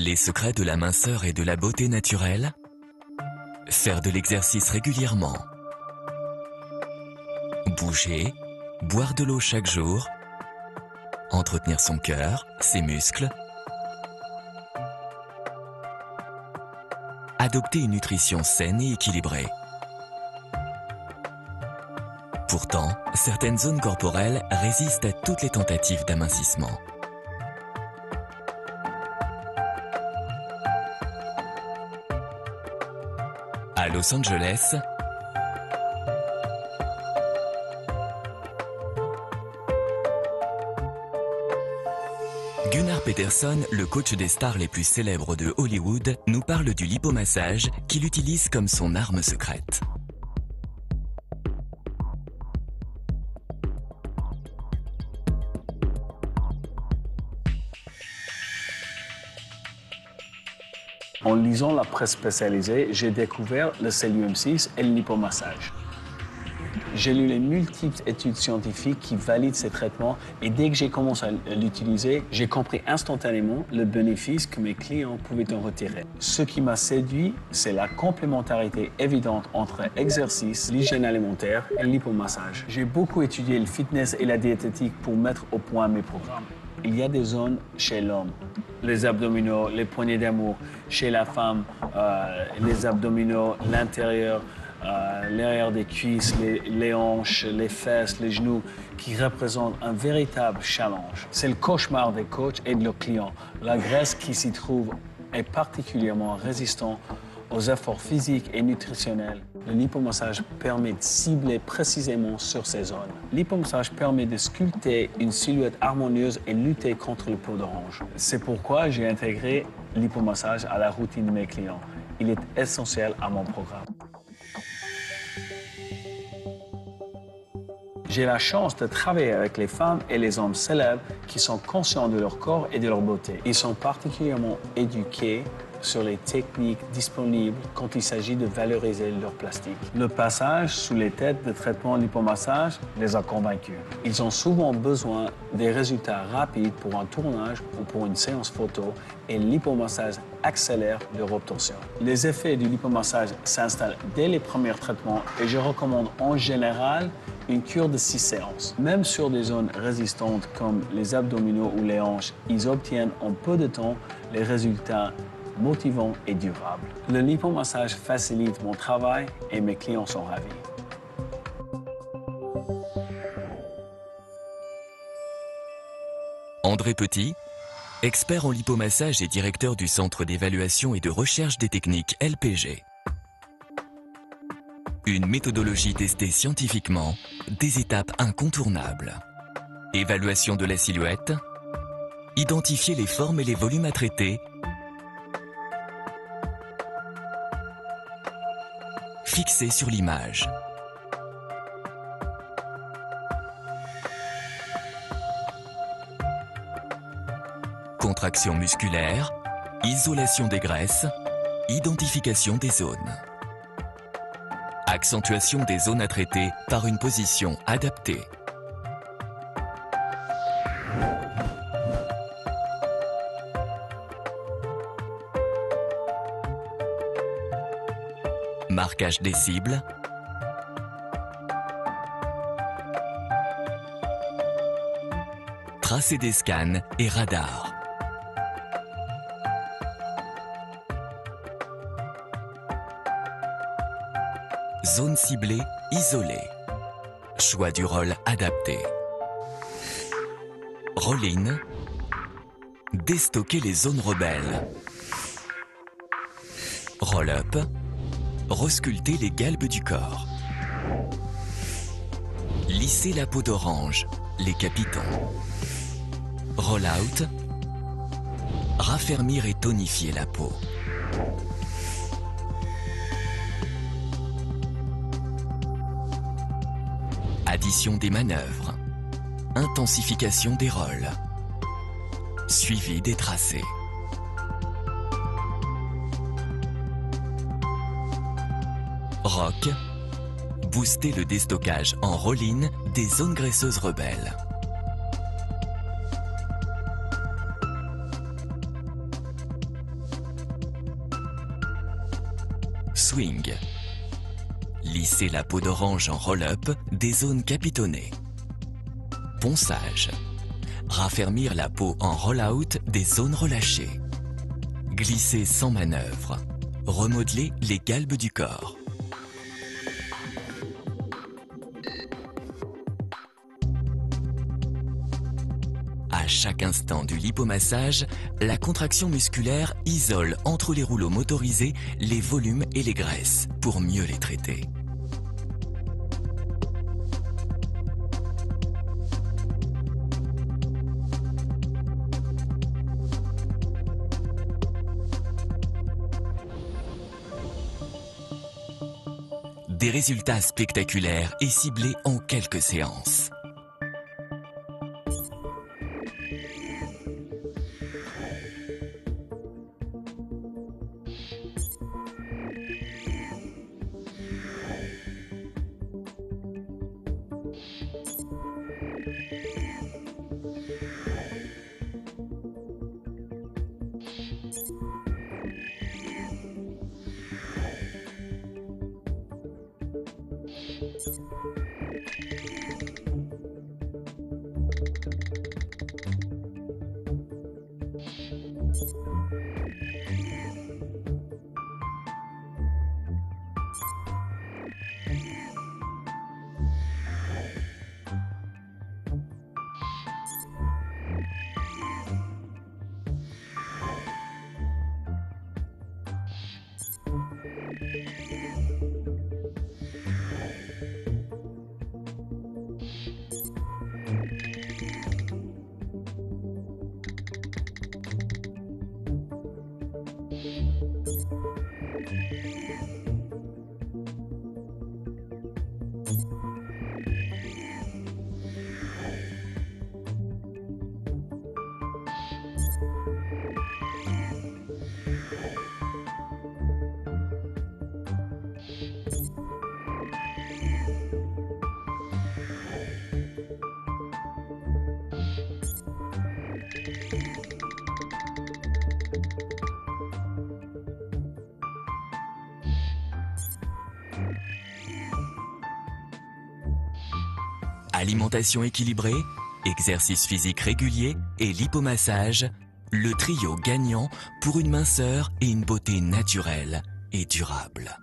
Les secrets de la minceur et de la beauté naturelle? Faire de l'exercice régulièrement. Bouger, boire de l'eau chaque jour. Entretenir son cœur, ses muscles. Adopter une nutrition saine et équilibrée. Pourtant, certaines zones corporelles résistent à toutes les tentatives d'amincissement. À Los Angeles, Gunnar Peterson, le coach des stars les plus célèbres de Hollywood, nous parle du lipomassage qu'il utilise comme son arme secrète. En lisant la presse spécialisée, j'ai découvert le CellUM6 et le lipomassage. J'ai lu les multiples études scientifiques qui valident ces traitements et dès que j'ai commencé à l'utiliser, j'ai compris instantanément le bénéfice que mes clients pouvaient en retirer. Ce qui m'a séduit, c'est la complémentarité évidente entre exercice, l'hygiène alimentaire et le lipomassage. J'ai beaucoup étudié le fitness et la diététique pour mettre au point mes programmes. Il y a des zones chez l'homme, les abdominaux, les poignées d'amour, chez la femme, les abdominaux, l'intérieur, l'arrière des cuisses, les hanches, les fesses, les genoux, qui représentent un véritable challenge. C'est le cauchemar des coachs et de leurs clients. La graisse qui s'y trouve est particulièrement résistante aux efforts physiques et nutritionnels. Le lipomassage permet de cibler précisément sur ces zones. L'hypomassage permet de sculpter une silhouette harmonieuse et lutter contre le peau d'orange. C'est pourquoi j'ai intégré l'hypomassage à la routine de mes clients. Il est essentiel à mon programme. J'ai la chance de travailler avec les femmes et les hommes célèbres qui sont conscients de leur corps et de leur beauté. Ils sont particulièrement éduqués sur les techniques disponibles quand il s'agit de valoriser leur plastique. Le passage sous les têtes de traitement lipomassage les a convaincus. Ils ont souvent besoin des résultats rapides pour un tournage ou pour une séance photo et l'hypomassage accélère leur obtention. Les effets du lipomassage s'installent dès les premiers traitements et je recommande en général une cure de 6 séances. Même sur des zones résistantes comme les abdominaux ou les hanches, ils obtiennent en peu de temps les résultats motivants et durables. Le lipomassage facilite mon travail et mes clients sont ravis. André Petit, expert en lipomassage et directeur du Centre d'évaluation et de recherche des techniques LPG. Une méthodologie testée scientifiquement, des étapes incontournables. Évaluation de la silhouette, identifier les formes et les volumes à traiter, fixer sur l'image. Contraction musculaire, isolation des graisses, identification des zones. Accentuation des zones à traiter par une position adaptée. Marquage des cibles. Tracé des scans et radars. Zone ciblée, isolée. Choix du rôle adapté. Roll-in. Déstocker les zones rebelles. Roll-up. Resculpter les galbes du corps. Lisser la peau d'orange, les capitons. Roll-out. Raffermir et tonifier la peau. Addition des manœuvres. Intensification des rôles. Suivi des tracés. Rock. Booster le déstockage en roll-in des zones graisseuses rebelles. contouring. Lisser la peau d'orange en roll-up des zones capitonnées. Ponçage. Raffermir la peau en roll-out des zones relâchées. Glisser sans manœuvre. Remodeler les galbes du corps. À chaque instant du lipomassage, la contraction musculaire isole entre les rouleaux motorisés les volumes et les graisses pour mieux les traiter. Des résultats spectaculaires et ciblés en quelques séances. Alimentation équilibrée, exercice physique régulier et lipomassage, le trio gagnant pour une minceur et une beauté naturelle et durable.